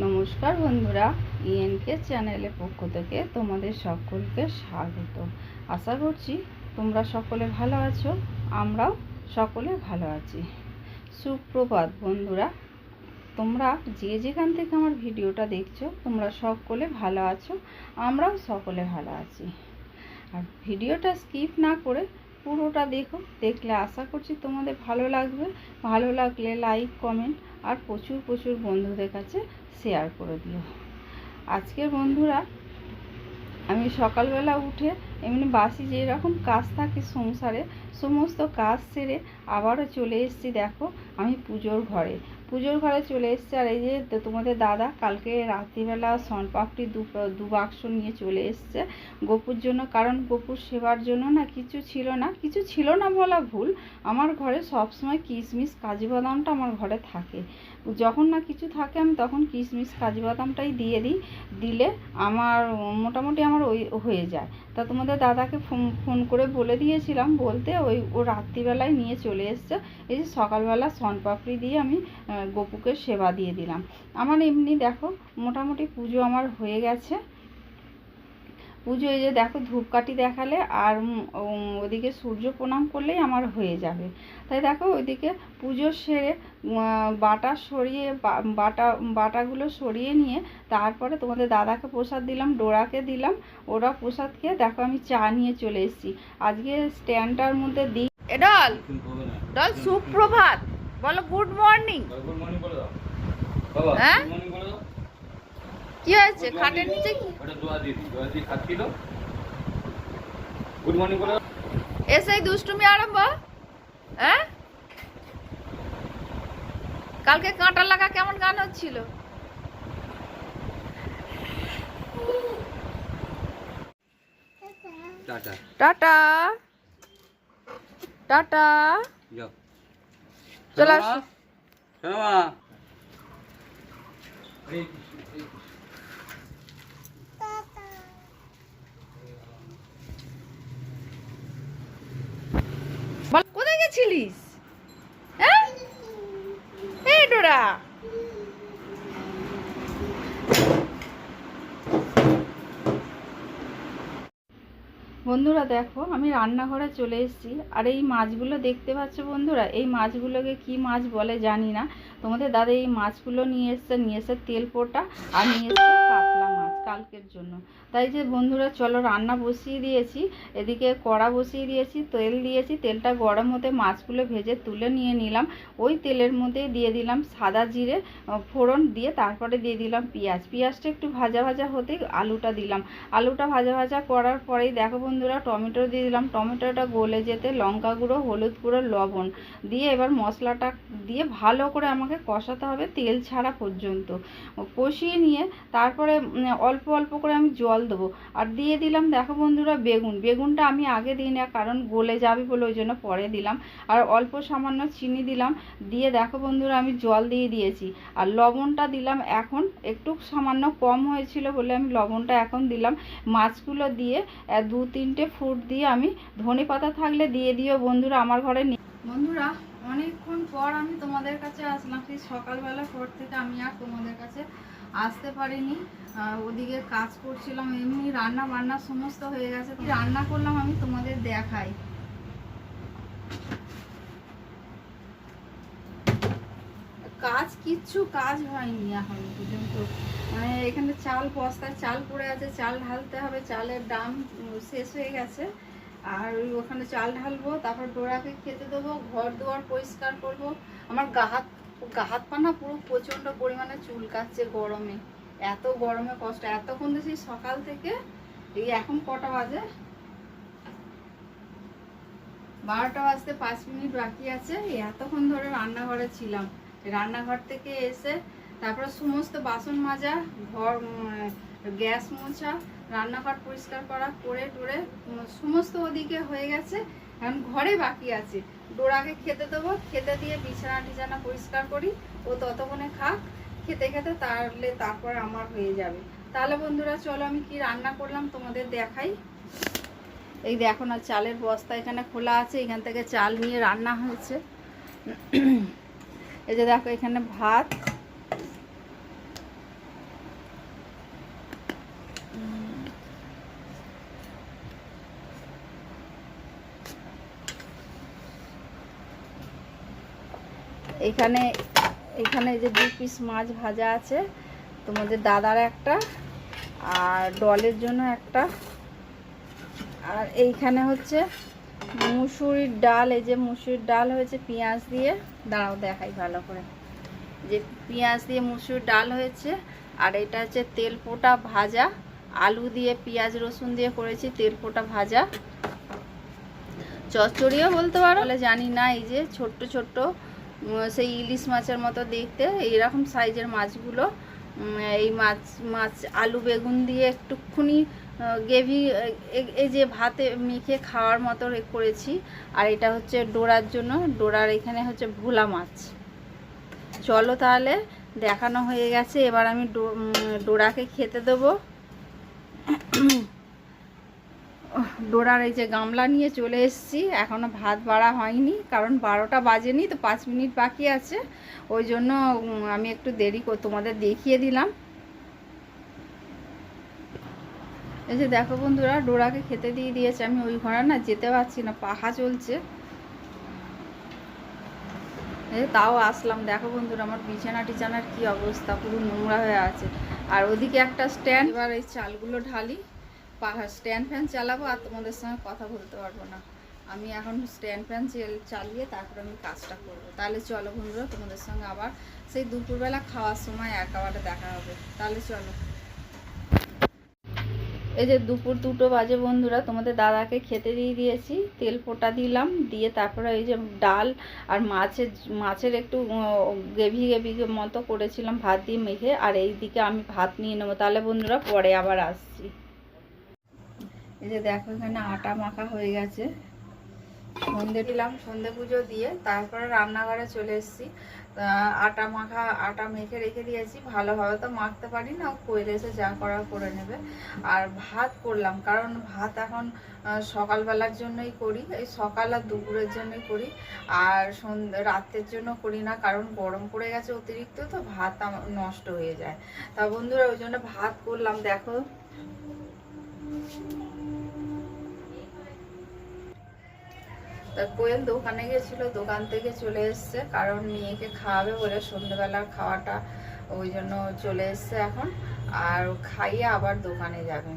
নমস্কার বন্ধুরা, ইএনকে চ্যানেলের পক্ষ থেকে তোমাদের সকলকে স্বাগত। আশা করছি তোমরা সকলে ভালো আছো, আমরাও সকলে ভালো আছি। সুপ্রভাত বন্ধুরা, তোমরা যে যেখান থেকে আমার ভিডিওটা দেখছো তোমরা সকলে ভালো আছো, আমরাও সকলে ভালো আছি। আর ভিডিওটা স্কিপ না করে পুরোটা দেখো, দেখলে আশা করছি তোমাদের ভালো লাগবে। ভালো লাগলে লাইক, কমেন্ট আর প্রচুর প্রচুর বন্ধুদের কাছে শেয়ার করে দিও। আজকের বন্ধুরা আমি সকালবেলা উঠে এমনি বাসি যেরকম কাজ থাকে সংসারে সমস্ত কাজ সেরে আবারও চলে এসেছি। দেখো আমি পুজোর ঘরে চলে এসেছি। আর এই যে তোমাদের দাদা কালকে রাত্রিবেলা শনপাপড়ি দু বাক্স নিয়ে চলে এসছে গপুর জন্য। কারণ গপুর সেবার জন্য না কিছু ছিল না বলা ভুল, আমার ঘরে সবসময় কিশমিশ কাজু বাদামটা আমার ঘরে থাকে। যখন না কিছু থাকে আমি তখন কিশমিশ কাজু বাদামটাই দিয়ে দিই, দিলে আমার মোটামুটি আমার ওই হয়ে যায়। তা তোমাদের দাদাকে ফোন করে বলে দিয়েছিলাম, বলতে ও রাত্রিবেলায় নিয়ে চলে এসছে। এই যে সকালবেলা শনপাপড়ি দিয়ে আমি গপুকে সেবা দিয়ে দিলাম। আমার এমনি দেখো মোটামুটি পুজো আমার হয়ে গেছে। পুজো এই যে দেখো ধূপকাঠি দেখালে আর ওদিকে সূর্য প্রণাম করলেই আমার হয়ে যাবে। তাই দেখো ওইদিকে পুজো সেরে বাটাগুলো সরিয়ে নিয়ে তারপরে তোমাদের দাদাকে প্রসাদ দিলাম, ডোরাকে দিলাম। ওরা প্রসাদ খেয়ে দেখো আমি চা নিয়ে চলে এসেছি। আজকে স্ট্যান্ডটার মধ্যে দিই ডল সুপ্রভাত বলো, গুড মর্নিং। হ্যাঁ কি হয়েছে খাটের নিচে কি গুড মর্নিং বলো, এসেই দুষ্টুমি আরম্ভ। হ্যাঁ কালকে কাঁটা লাগা কেমন গান হচ্ছিল। টাটা টাটা টাটা, চলে আসো। বল কোথায় গেছিলিস? হ্যাঁ এই ডোরা বন্ধুরা দেখো আমি রান্নাঘরে চলে এসেছি। আর এই মাছগুলো দেখতে পাচ্ছ বন্ধুরা, এই মাছগুলোকে কি মাছ বলে জানি না। তোমাদের দাদা এই মাছগুলো নিয়ে এসে তেল পোটা আর নিয়ে এসছে কাতলা মাছ কালকের জন্য। তাই যে বন্ধুরা চলো রান্না বসিয়ে দিয়েছি, এদিকে কড়া বসিয়ে দিয়েছি, তেল দিয়েছি, তেলটা গরম হতে মাছগুলো ভেজে তুলে নিয়ে নিলাম। ওই তেলের মধ্যে দিয়ে দিলাম সাদা জিরে ফোড়ন দিয়ে, তারপরে দিয়ে দিলাম পেঁয়াজটা একটু ভাজা ভাজা হতেই আলুটা দিলাম। আলুটা ভাজা ভাজা করার পরেই দেখো বন্ধুরা টমেটো দিয়ে দিলাম। টমেটোটা গলে যেতে লঙ্কা গুঁড়ো, হলুদ গুঁড়ো, লবণ দিয়ে এবার মশলাটা দিয়ে ভালো করে আমাকে কষাতে হবে তেল ছাড়া পর্যন্ত। কষিয়ে নিয়ে তারপরে অল্প অল্প করে আমি জল দেবো। আর দিয়ে দিলাম দেখো বন্ধুরা বেগুনটা আমি আগে দিই না, কারণ গলে যাবে বলে ওই জন্য পরে দিলাম। আর অল্প সামান্য চিনি দিলাম, দিয়ে দেখো বন্ধুরা আমি জল দিয়ে দিয়েছি। আর লবণটা দিলাম এখন, একটু সামান্য কম হয়েছিল বলে আমি লবণটা এখন দিলাম। মাছগুলো দিয়ে 2-3টে ফুট দিয়ে আমি ধনে পাতা থাকলে দিয়ে দিও বন্ধুরা, আমার ঘরে নেই। বন্ধুরা অনেকক্ষণ পর আমি তোমাদের কাছে আসলাম, সেই সকালবেলা পর থেকে আমি আর তোমাদের কাছে আসতে পারিনি। ওদিকে কাজ করছিলাম, এমনি রান্না বান্না সমস্ত হয়ে গেছে। কি রান্না করলাম আমি তোমাদের দেখাই। কিচ্ছু কাজ হয়নি এখন পর্যন্ত। মানে এখানে চাল বস্তায় চাল পড়ে আছে, চাল ঢালতে হবে, চালের দাম শেষ হয়ে গেছে। আর ওখানে চাল ঢালবো, তারপর ডোরাকে খেতে দেবো, ঘর দুয়ার পরিষ্কার করবো। আমার গা হাত পা না পুরো প্রচণ্ড পরিমাণে চুলকাচ্ছে গরমে, এত গরমে কষ্ট। এতক্ষণ তো সেই সকাল থেকে এই এখন কটা বাজে, 12টা বাজতে 5 মিনিট বাকি আছে। এতক্ষণ ধরে রান্নাঘরে ছিলাম। রান্নাঘর থেকে এসে তারপরে সমস্ত বাসন মাজা, ঘর গ্যাস মোছা, রান্নাঘর পরিষ্কার করা করে টোরে সমস্ত ওদিকে হয়ে গেছে। এখন ঘরে বাকি আছে, ডোরাকে খেতে দেবো, খেতে দিয়ে বিছানা টিছানা পরিষ্কার করি, ও ততক্ষণে খাক, খেতে খেতে তারপর আমার হয়ে যাবে। তাহলে বন্ধুরা চলো আমি কি রান্না করলাম তোমাদের দেখাই। এই দেখো না চালের বস্তা এখানে খোলা আছে, এখান থেকে চাল নিয়ে রান্না হয়েছে। এই যে দেখো এখানে ভাত, এখানে এখানে এই যে 2 পিস মাছ ভাজা আছে, তোমাদের দাদার একটা আর ডলের জন্য একটা। আর এইখানে হচ্ছে মুসুরির ডাল, এই যে মুসুরির ডাল হয়েছে পেঁয়াজ দিয়ে, দাঁড়াও দেখাই ভালো করে, যে পেঁয়াজ দিয়ে মুসুরির ডাল হয়েছে। আর এটা হচ্ছে তেলপোটা ভাজা, আলু দিয়ে পেঁয়াজ রসুন দিয়ে করেছি তেলপোটা ভাজা। চচ্চড়িও বলতে পারো, বলে জানি না। এই যে ছোট্ট ছোট্ট সেই ইলিশ মাছের মতো দেখতে এইরকম সাইজের মাছগুলো, এই মাছ আলু বেগুন দিয়ে একটুখানি গ্রেভি, এই যে ভাতে মেখে খাওয়ার মতো করেছি। আর এটা হচ্ছে ডোরার জন্য, ডোরার এখানে হচ্ছে ভোলা মাছ। চলো তাহলে, দেখানো হয়ে গেছে, এবার আমি ডোরাকে খেতে দেবো। ডোরার এই যে গামলা নিয়ে চলে এসেছি, এখনও ভাত বাড়া হয়নি, কারণ 12টা বাজেনি, তো 5 মিনিট বাকি আছে, ওই জন্য আমি একটু দেরি করে তোমাদের দেখিয়ে দিলাম। এই যে দেখো বন্ধুরা, ডোরাকে খেতে দিয়ে দিয়েছে। আমি ওই ঘরে না যেতে পারছি না, পাখা চলছে, তাও আসলাম। দেখো বন্ধুরা, আমার বিছানা টিছানার কি অবস্থা, পুরো নোংরা হয়ে আছে। আর ওদিকে একটা স্ট্যান্ড, এবার এই চালগুলো ঢালি, স্ট্যান্ড ফ্যান চালাবো আর তোমাদের সঙ্গে কথা বলতে পারবো না। আমি এখন স্ট্যান্ড ফ্যান চালিয়ে তারপর আমি কাজটা করবো। তাহলে চলো বন্ধুরা, তোমাদের সঙ্গে আবার সেই দুপুরবেলা খাওয়ার সময় একেবারে দেখা হবে। তাহলে চলো। এই যে দুপুর 2টো বাজে বন্ধুরা, তোমাদের দাদাকে খেতে দিয়ে দিয়েছি, তেল ফোটা দিলাম, দিয়ে তারপরে এই যে ডাল আর মাছের একটু গ্রেভি মতো করেছিলাম ভাত দিয়ে মেখে। আর এই দিকে আমি ভাত নিয়ে নেবো। তাহলে বন্ধুরা পরে আবার আসছি। এই যে দেখো, এখানে আটা মাখা হয়ে গেছে, সন্ধে দিলাম, সন্ধে পুজো দিয়ে তারপরে রান্নাঘরে চলে এসেছি। আটা মেখে রেখে দিয়েছি, ভালোভাবে তো মাখতে পারি না, কইলে এসে যা করার করে নেবে। আর ভাত করলাম, কারণ ভাত এখন সকালবেলার জন্যই করি, এই সকাল আর দুপুরের জন্যই করি, আর রাতের জন্য করি না, কারণ গরম পড়ে গেছে অতিরিক্ত, তো ভাত আমার নষ্ট হয়ে যায়। তা বন্ধুরা ওই জন্য ভাত করলাম। দেখো তা কোয়েল দোকানে গেছিলো, দোকান থেকে চলে এসছে, কারণ মেয়েকে খাওয়াবে বলে সন্ধ্যেবেলার খাওয়াটা, ওই জন্য চলে এসছে এখন। আর খাইয়ে আবার দোকানে যাবে।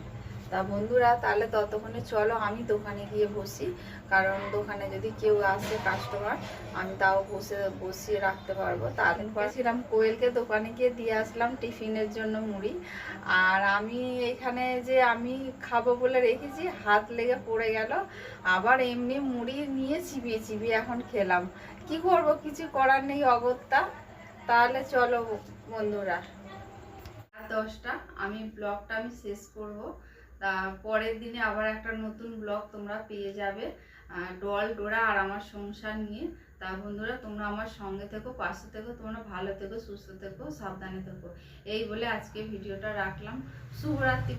তা বন্ধুরা তাহলে ততক্ষণে চলো আমি দোকানে গিয়ে বসি, কারণ দোকানে যদি কেউ আসে কাস্টমার, আমি তাও বসিয়ে রাখতে পারবো। তাহলে বলছিলাম কোয়েলকে দোকানে গিয়ে দিয়ে আসলাম টিফিনের জন্য মুড়ি। আর আমি এখানে যে আমি খাবো বলে রেখেছি, হাত লেগে পড়ে গেল, আবার এমনি মুড়ি নিয়ে চিবিয়ে এখন খেলাম। কি করব, কিছু করার নেই, অগত্যা। তাহলে চলো বন্ধুরা, 10টা আমি ব্লগটা শেষ করব। তা পরের দিনে আবার একটা নতুন ব্লগ তোমরা পেয়ে যাবে, ডোরা আর আমার সংসার নিয়ে। তা বন্ধুরা তোমরা আমার সঙ্গে থেকো, পাশে থেকো, তোমরা ভালো থেকো, সুস্থ থেকো, সাবধানে থেকো। এই বলে আজকে ভিডিওটা রাখলাম। শুভরাত্রি।